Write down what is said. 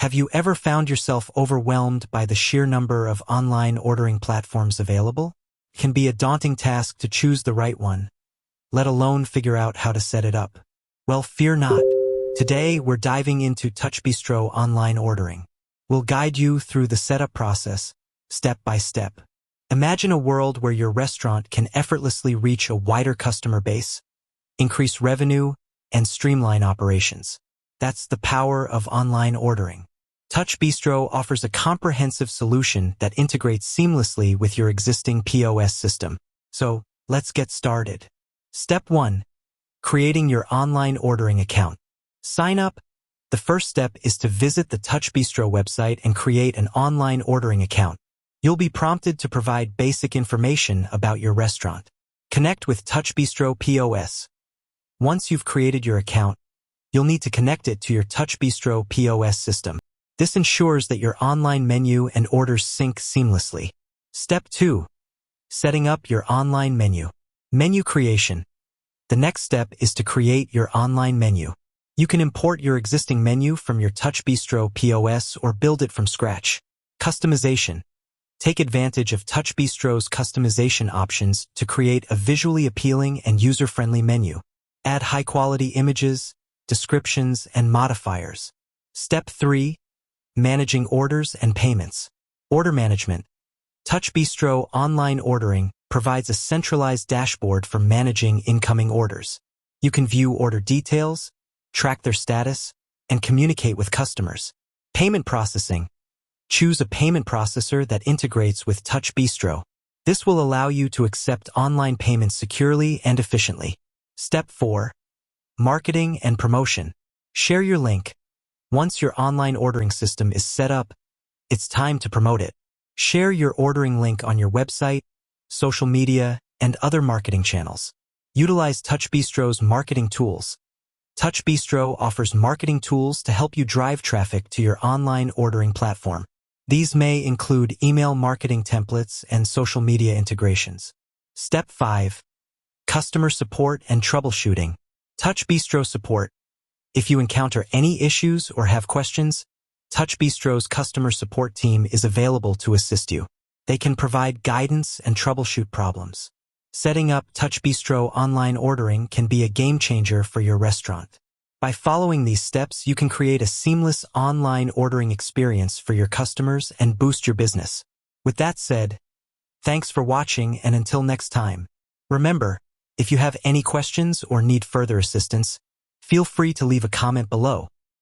Have you ever found yourself overwhelmed by the sheer number of online ordering platforms available? It can be a daunting task to choose the right one, let alone figure out how to set it up. Well, fear not. Today, we're diving into TouchBistro online ordering. We'll guide you through the setup process, step by step. Imagine a world where your restaurant can effortlessly reach a wider customer base, increase revenue, and streamline operations. That's the power of online ordering. TouchBistro offers a comprehensive solution that integrates seamlessly with your existing POS system. So, let's get started. Step 1. Creating your online ordering account. Sign up. The first step is to visit the TouchBistro website and create an online ordering account. You'll be prompted to provide basic information about your restaurant. Connect with TouchBistro POS. Once you've created your account, you'll need to connect it to your TouchBistro POS system. This ensures that your online menu and orders sync seamlessly. Step 2. Setting up your online menu. Menu creation. The next step is to create your online menu. You can import your existing menu from your TouchBistro POS or build it from scratch. Customization. Take advantage of TouchBistro's customization options to create a visually appealing and user-friendly menu. Add high-quality images, descriptions, and modifiers. Step 3. Managing orders and payments. Order management. TouchBistro online ordering provides a centralized dashboard for managing incoming orders. You can view order details, track their status, and communicate with customers. Payment processing. Choose a payment processor that integrates with TouchBistro. This will allow you to accept online payments securely and efficiently. Step 4. Marketing and promotion. Share your link. Once your online ordering system is set up, it's time to promote it. Share your ordering link on your website, social media, and other marketing channels. Utilize TouchBistro's marketing tools. TouchBistro offers marketing tools to help you drive traffic to your online ordering platform. These may include email marketing templates and social media integrations. Step 5. Customer support and troubleshooting. TouchBistro support. If you encounter any issues or have questions, TouchBistro's customer support team is available to assist you. They can provide guidance and troubleshoot problems. Setting up TouchBistro online ordering can be a game changer for your restaurant. By following these steps, you can create a seamless online ordering experience for your customers and boost your business. With that said, thanks for watching, and until next time. Remember, if you have any questions or need further assistance, feel free to leave a comment below.